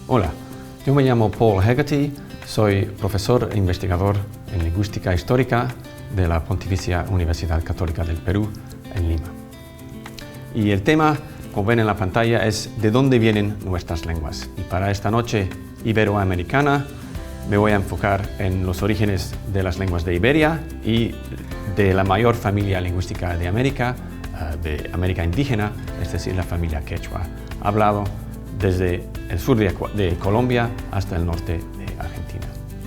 Hola, yo me llamo Paul Hegarty, soy profesor e investigador en lingüística histórica de la Pontificia Universidad Católica del Perú, en Lima. Y el tema, como ven en la pantalla, es ¿de dónde vienen nuestras lenguas? Y para esta noche iberoamericana me voy a enfocar en los orígenes de las lenguas de Iberia y de la mayor familia lingüística de América indígena, es decir, la familia quechua, hablado desde el sur de Colombia hasta el norte de Argentina,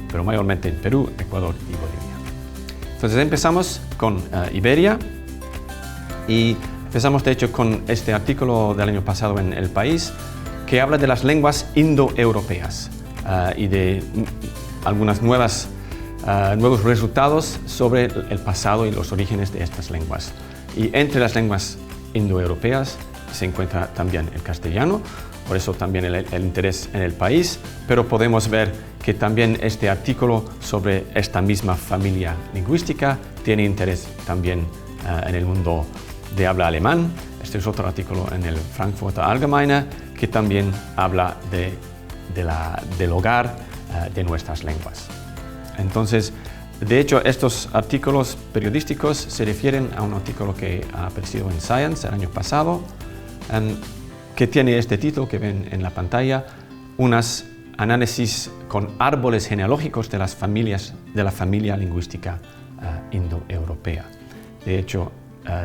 pero mayormente en Perú, Ecuador y Bolivia. Entonces empezamos con Iberia y empezamos de hecho con este artículo del año pasado en El País que habla de las lenguas indoeuropeas y de algunos nuevos resultados sobre el pasado y los orígenes de estas lenguas. Y entre las lenguas indoeuropeas se encuentra también el castellano, por eso también el interés en El País, pero podemos ver que también este artículo sobre esta misma familia lingüística tiene interés también en el mundo de habla alemán. Este es otro artículo en el Frankfurter Allgemeine que también habla del hogar de nuestras lenguas. Entonces, de hecho, estos artículos periodísticos se refieren a un artículo que ha aparecido en Science el año pasado, que tiene este título que ven en la pantalla, unos análisis con árboles genealógicos de la familia lingüística indoeuropea. De hecho,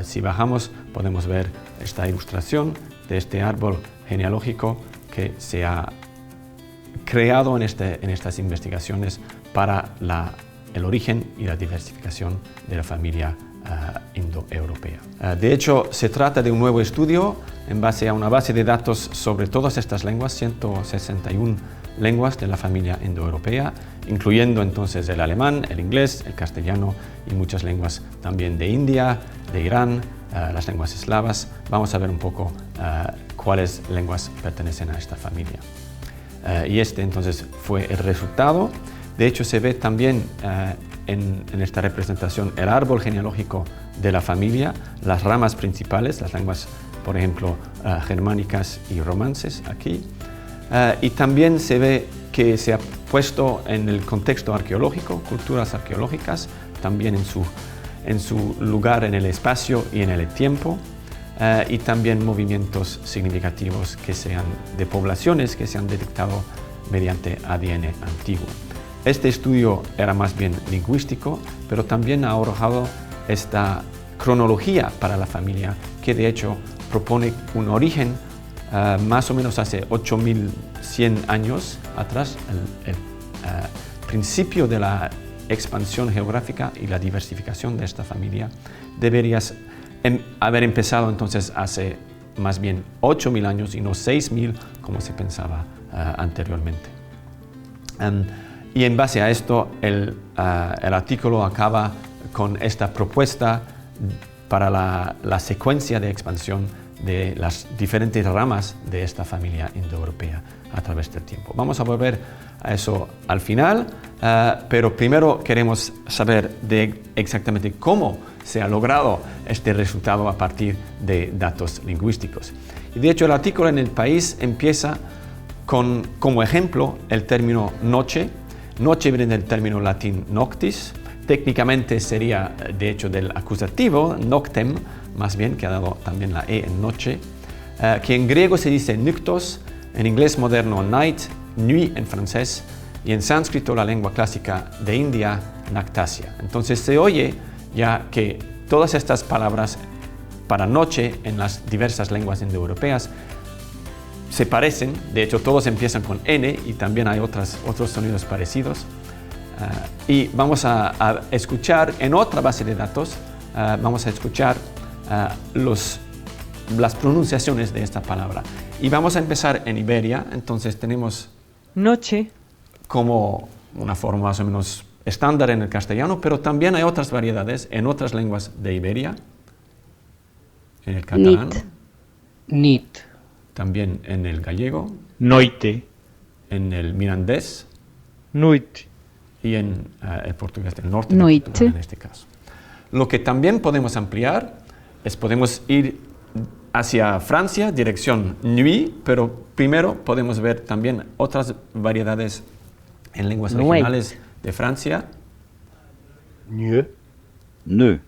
si bajamos podemos ver esta ilustración de este árbol genealógico que se ha creado en estas investigaciones para el origen y la diversificación de la familia indoeuropea. De hecho, se trata de un nuevo estudio en base a una base de datos sobre todas estas lenguas, 161 lenguas de la familia indoeuropea, incluyendo entonces el alemán, el inglés, el castellano y muchas lenguas también de India, de Irán, las lenguas eslavas. Vamos a ver un poco cuáles lenguas pertenecen a esta familia. Y este entonces fue el resultado. De hecho, se ve también en esta representación el árbol genealógico de la familia, las ramas principales, las lenguas, por ejemplo, germánicas y romances aquí. Y también se ve que se ha puesto en el contexto arqueológico, culturas arqueológicas, también en su lugar en el espacio y en el tiempo, y también movimientos significativos de poblaciones que se han detectado mediante ADN antiguo. Este estudio era más bien lingüístico, pero también ha arrojado esta cronología para la familia, que de hecho propone un origen más o menos hace 8100 años atrás, el principio de la expansión geográfica y la diversificación de esta familia debería haber empezado entonces hace más bien 8000 años y no 6000 como se pensaba anteriormente. Y en base a esto, el artículo acaba con esta propuesta para la secuencia de expansión de las diferentes ramas de esta familia indoeuropea a través del tiempo. Vamos a volver a eso al final, pero primero queremos saber exactamente cómo se ha logrado este resultado a partir de datos lingüísticos. Y de hecho, el artículo en El País empieza como ejemplo el término noche. Noche viene del término latín noctis, técnicamente sería de hecho del acusativo noctem, más bien, que ha dado también la E en noche, que en griego se dice noctos, en inglés moderno night, nuit en francés, y en sánscrito, la lengua clásica de India, nactasia. Entonces se oye ya que todas estas palabras para noche en las diversas lenguas indoeuropeas se parecen, de hecho todos empiezan con N y también hay otros sonidos parecidos. Y vamos a escuchar en otra base de datos, vamos a escuchar las pronunciaciones de esta palabra. Y vamos a empezar en Iberia, entonces tenemos noche como una forma más o menos estándar en el castellano, pero también hay otras variedades en otras lenguas de Iberia, en el catalán. Nit. También en el gallego, noite, en el mirandés, nuit, y en el portugués del norte Noite. de Portugal en este caso. Lo que también podemos ampliar es podemos ir hacia Francia, dirección nuit, pero primero podemos ver también otras variedades en lenguas Nuit. regionales de Francia. Nö. Nö.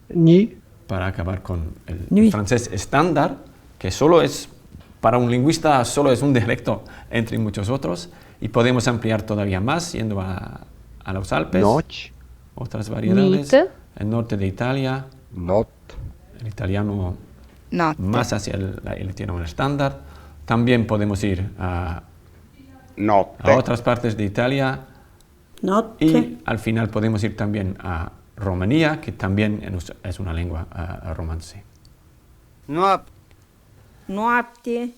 Ni. Para acabar con el Nuit. francés estándar, que solo es, para un lingüista, solo es un dialecto entre muchos otros, y podemos ampliar todavía más yendo a los Alpes, Noche. otras variedades, Niente. el norte de Italia, Not. el italiano Notte. más hacia el italiano estándar. También podemos ir a Notte. otras partes de Italia Notte. y al final podemos ir también a Rumanía, que también es una lengua romance. Noapte.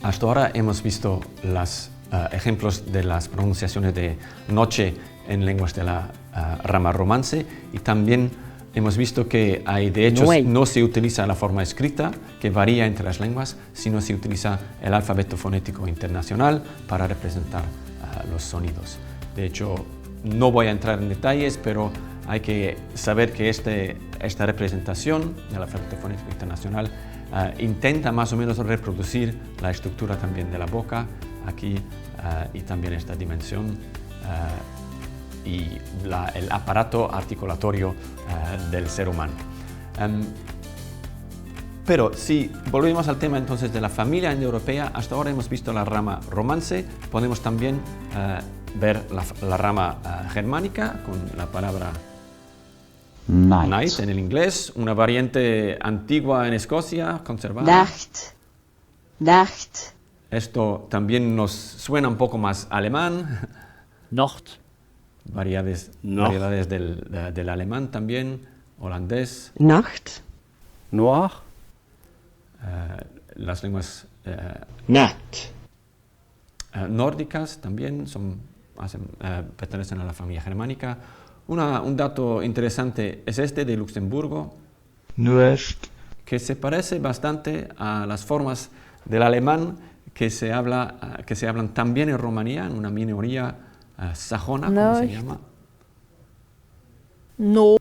Hasta ahora hemos visto los ejemplos de las pronunciaciones de noche en lenguas de la rama romance y también hemos visto que de hecho Nuit. no se utiliza la forma escrita, que varía entre las lenguas, sino se utiliza el alfabeto fonético internacional para representar los sonidos. De hecho, no voy a entrar en detalles, pero hay que saber que esta representación del alfabeto fonético internacional intenta más o menos reproducir la estructura también de la boca aquí y también esta dimensión y el aparato articulatorio del ser humano. Pero si volvemos al tema entonces de la familia indoeuropea, hasta ahora hemos visto la rama romance, podemos también ver la rama germánica con la palabra night en el inglés, una variante antigua en Escocia, conservada. Nacht. Nacht. Esto también nos suena un poco más alemán, Nacht. variedades del alemán también, holandés, Nacht. Noir. las lenguas Natt. nórdicas también pertenecen a la familia germánica. Un dato interesante es este de Luxemburgo, Nuest. que se parece bastante a las formas del alemán que se hablan también en Rumanía, en una minoría sajona, como se Nocht. llama. No.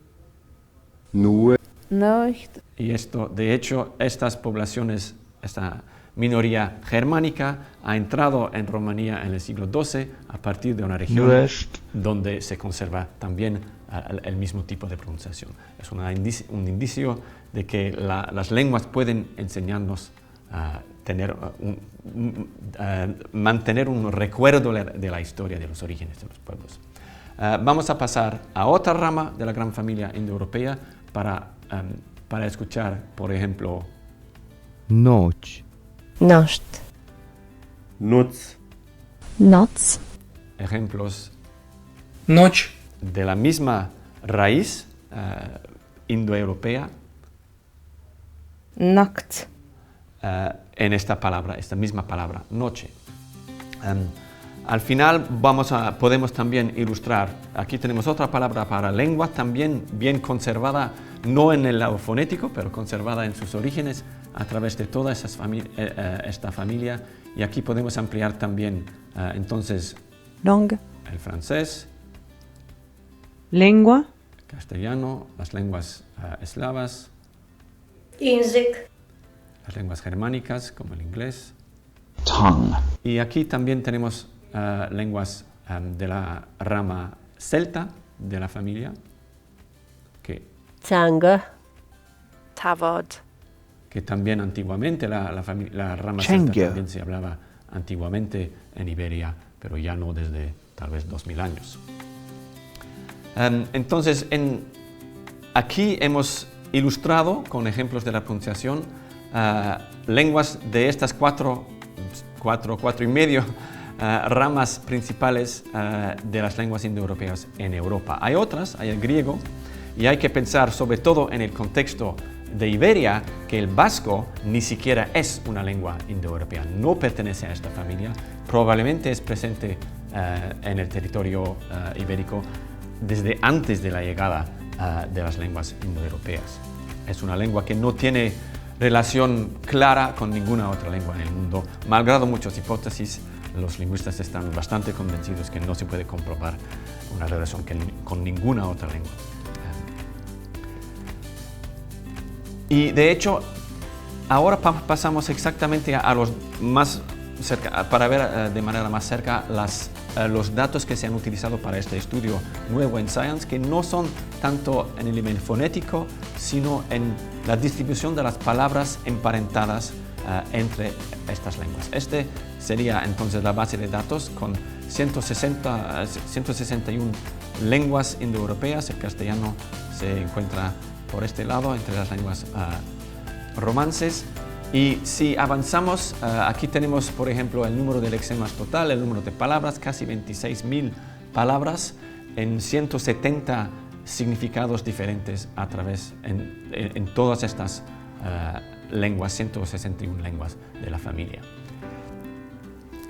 Nue. Nocht. Y de hecho, estas poblaciones, esta minoría germánica ha entrado en Rumanía en el siglo XII a partir de una región Nuest. donde se conserva también el mismo tipo de pronunciación. Es un indicio de que las lenguas pueden enseñarnos a mantener un recuerdo de la historia de los orígenes de los pueblos. Vamos a pasar a otra rama de la gran familia indoeuropea para escuchar, por ejemplo, Noche. Nost. Nutz. Nots. ejemplos Ночь. de la misma raíz indoeuropea Nacht. en esta misma palabra, noche. Al final podemos también ilustrar, aquí tenemos otra palabra para lengua, también bien conservada, no en el lado fonético, pero conservada en sus orígenes a través de toda esta familia. Y aquí podemos ampliar también entonces Langue. el francés, Lengua. castellano, las lenguas eslavas, Язык. las lenguas germánicas como el inglés. Tongue. Y aquí también tenemos lenguas de la rama celta de la familia, Tango. Tavod. que también antiguamente la rama Chengue. celta también se hablaba antiguamente en Iberia, pero ya no desde tal vez 2000 años. Entonces, aquí hemos ilustrado con ejemplos de la pronunciación lenguas de estas cuatro y medio ramas principales de las lenguas indoeuropeas en Europa. Hay otras, hay el griego, y hay que pensar sobre todo en el contexto de Iberia, que el vasco ni siquiera es una lengua indoeuropea, no pertenece a esta familia, probablemente es presente en el territorio ibérico desde antes de la llegada de las lenguas indoeuropeas. Es una lengua que no tiene relación clara con ninguna otra lengua en el mundo. Malgrado muchas hipótesis, los lingüistas están bastante convencidos que no se puede comprobar una relación con ninguna otra lengua. Y de hecho, ahora pasamos exactamente a los más cerca, para ver de manera más cerca los datos que se han utilizado para este estudio nuevo en Science, que no son tanto en el nivel fonético, sino en la distribución de las palabras emparentadas entre estas lenguas. Este sería entonces la base de datos con 161 lenguas indoeuropeas. El castellano se encuentra por este lado entre las lenguas romances. Y si avanzamos, aquí tenemos, por ejemplo, el número de lexemas total, el número de palabras, casi 26.000 palabras en 170 significados diferentes a través en todas estas lenguas, 161 lenguas de la familia.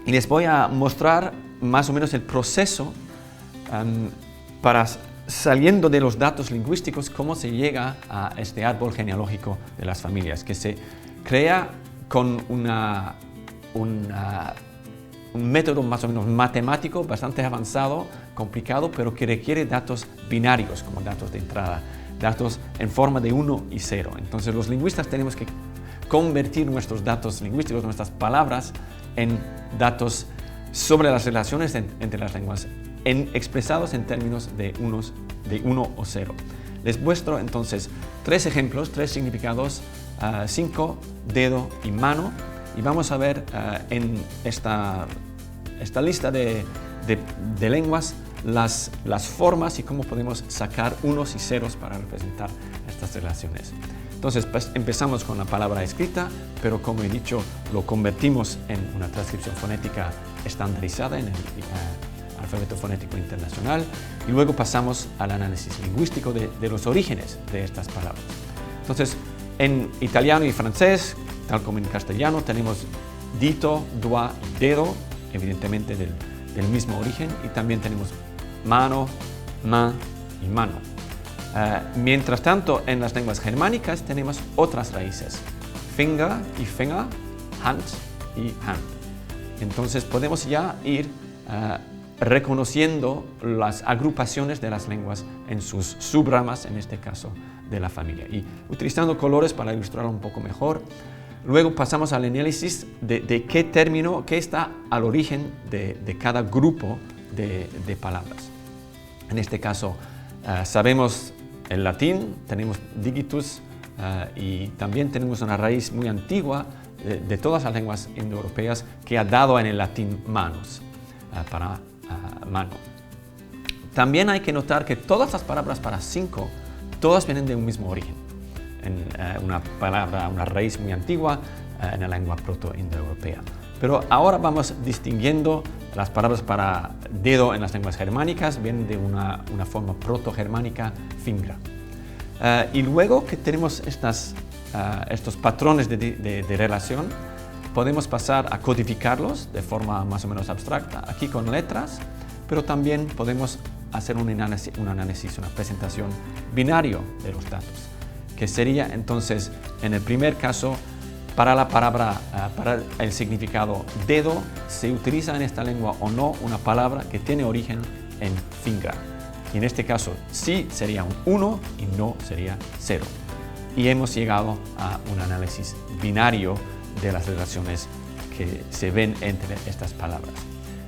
Y les voy a mostrar más o menos el proceso para saliendo de los datos lingüísticos, cómo se llega a este árbol genealógico de las familias, que se crea con un método más o menos matemático, bastante avanzado, complicado, pero que requiere datos binarios como datos de entrada, datos en forma de 1 y 0. Entonces los lingüistas tenemos que convertir nuestros datos lingüísticos, nuestras palabras, en datos sobre las relaciones entre las lenguas, expresados en términos de 1 o 0. Les muestro entonces 3 ejemplos, 3 significados, 5, dedo y mano, y vamos a ver en esta lista de lenguas las formas y cómo podemos sacar unos y ceros para representar estas relaciones. Entonces empezamos con la palabra escrita, pero como he dicho, lo convertimos en una transcripción fonética estandarizada en el alfabeto fonético internacional, y luego pasamos al análisis lingüístico de los orígenes de estas palabras. Entonces, en italiano y francés, tal como en castellano, tenemos dito, doigt y dedo, evidentemente del mismo origen, y también tenemos mano, main y mano. Mientras tanto, en las lenguas germánicas tenemos otras raíces, finger y finger, hand y hand. Entonces podemos ya ir reconociendo las agrupaciones de las lenguas en sus subramas, en este caso de la familia, y utilizando colores para ilustrarlo un poco mejor. Luego pasamos al análisis de qué término, qué está al origen de cada grupo de palabras. En este caso, sabemos el latín, tenemos digitus, y también tenemos una raíz muy antigua de todas las lenguas indoeuropeas que ha dado en el latín manus, para mano. También hay que notar que todas las palabras para 5, todas vienen de un mismo origen. Una raíz muy antigua en la lengua proto-indoeuropea. Pero ahora vamos distinguiendo las palabras para dedo en las lenguas germánicas, vienen de una forma proto-germánica, fingra. Y luego que tenemos estos patrones de relación, podemos pasar a codificarlos de forma más o menos abstracta, aquí con letras, pero también podemos hacer un análisis, una presentación binario de los datos, que sería entonces, en el primer caso, para la palabra, para el significado dedo, se utiliza en esta lengua o no una palabra que tiene origen en fingra. Y en este caso sí sería un 1 y no sería 0. Y hemos llegado a un análisis binario de las relaciones que se ven entre estas palabras.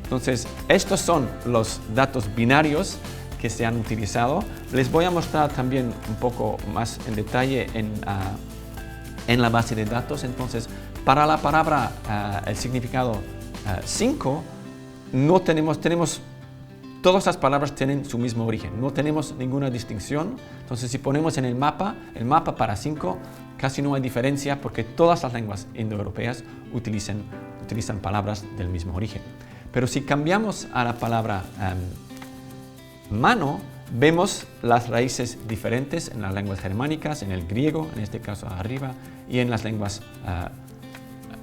Entonces, estos son los datos binarios que se han utilizado. Les voy a mostrar también un poco más en detalle en la base de datos. Entonces, para la palabra, el significado 5, no tenemos, todas las palabras tienen su mismo origen, no tenemos ninguna distinción. Entonces, si ponemos en el mapa para 5, casi no hay diferencia porque todas las lenguas indoeuropeas utilizan palabras del mismo origen. Pero si cambiamos a la palabra mano, vemos las raíces diferentes en las lenguas germánicas, en el griego, en este caso arriba, y en las lenguas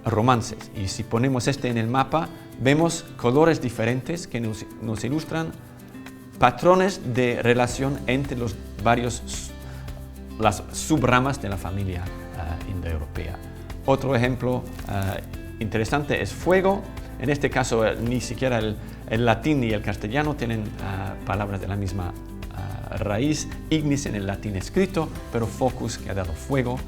romances. Y si ponemos en el mapa, vemos colores diferentes que nos ilustran patrones de relación entre las subramas de la familia indoeuropea. Otro ejemplo interesante es fuego. En este caso, ni siquiera el latín ni el castellano tienen palabras de la misma raíz, ignis en el latín escrito, pero focus, que ha dado fuego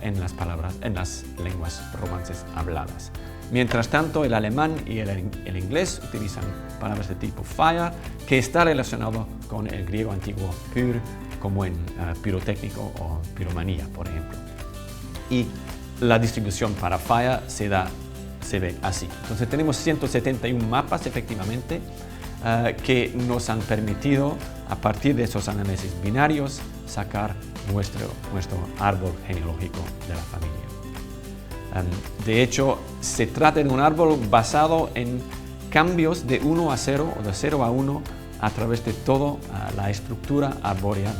en las lenguas romances habladas. Mientras tanto, el alemán y el inglés utilizan palabras de tipo fire, que está relacionado con el griego antiguo pyr, como en pirotécnico o piromanía, por ejemplo. Y la distribución para fire se ve así. Entonces tenemos 171 mapas, efectivamente, que nos han permitido, a partir de esos análisis binarios, sacar nuestro árbol genealógico de la familia. De hecho, se trata de un árbol basado en cambios de 1 a 0 o de 0 a 1 a través de toda la estructura arbórea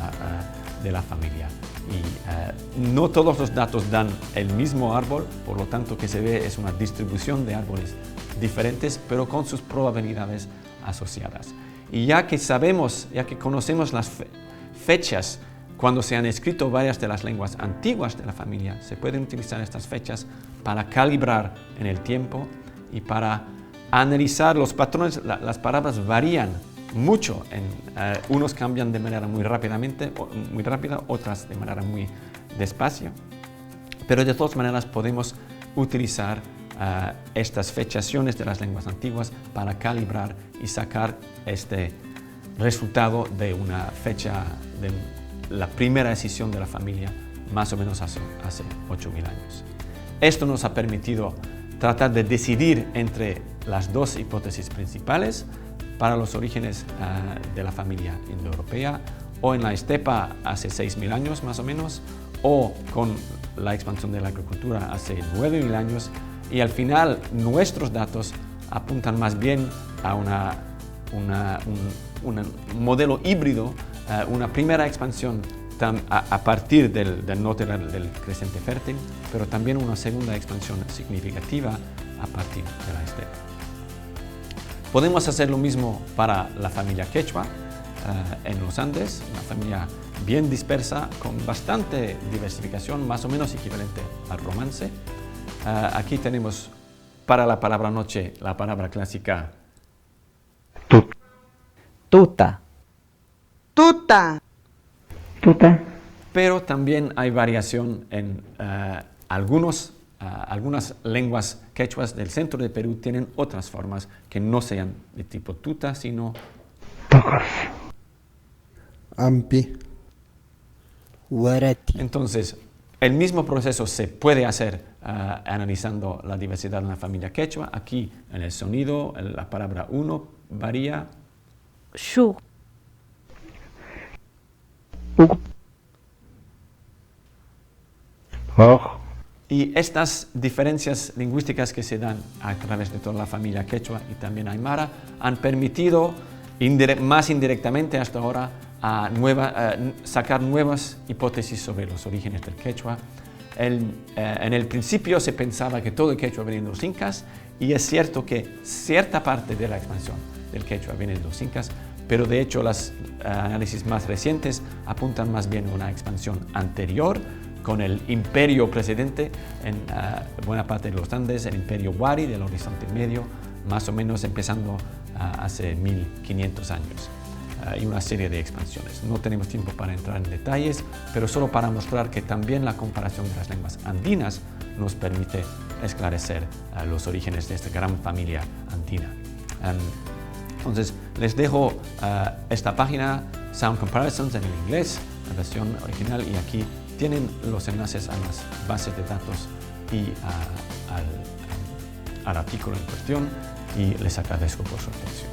de la familia. Y no todos los datos dan el mismo árbol, por lo tanto que se ve es una distribución de árboles diferentes, pero con sus probabilidades asociadas. Y ya que conocemos las fechas cuando se han escrito varias de las lenguas antiguas de la familia, se pueden utilizar estas fechas para calibrar en el tiempo y para analizar los patrones. Las palabras varían mucho, unos cambian de manera muy rápida, otras de manera muy despacio, pero de todas maneras podemos utilizar estas fechaciones de las lenguas antiguas para calibrar y sacar este resultado de una fecha de la primera decisión de la familia, más o menos hace 8.000 años. Esto nos ha permitido tratar de decidir entre las dos hipótesis principales para los orígenes de la familia indoeuropea, o en la estepa hace 6.000 años más o menos, o con la expansión de la agricultura hace 9.000 años, y al final nuestros datos apuntan más bien a un modelo híbrido, una primera expansión a partir del norte del creciente fértil, pero también una segunda expansión significativa a partir de la estepa. Podemos hacer lo mismo para la familia quechua en los Andes, una familia bien dispersa, con bastante diversificación, más o menos equivalente al romance. Aquí tenemos para la palabra noche la palabra clásica Tuta. Tuta. Tuta. pero también hay variación en algunas lenguas quechuas del centro de Perú tienen otras formas que no sean de tipo tuta, sino Ampi. Warati. Entonces, el mismo proceso se puede hacer analizando la diversidad en la familia quechua. Aquí, en el sonido, la palabra uno varía. Shu. Y estas diferencias lingüísticas que se dan a través de toda la familia quechua y también aymara han permitido, más indirectamente hasta ahora, sacar nuevas hipótesis sobre los orígenes del quechua. En el principio se pensaba que todo el quechua venía de los incas, y es cierto que cierta parte de la expansión del quechua viene de los incas, pero de hecho los análisis más recientes apuntan más bien a una expansión anterior, con el imperio precedente en buena parte de los Andes, el imperio Wari del Horizonte Medio, más o menos empezando hace 1500 años, y una serie de expansiones. No tenemos tiempo para entrar en detalles, pero solo para mostrar que también la comparación de las lenguas andinas nos permite esclarecer los orígenes de esta gran familia andina. Entonces, les dejo esta página, Sound Comparisons, en el inglés, la versión original, y aquí tienen los enlaces a las bases de datos y al artículo en cuestión, y les agradezco por su atención.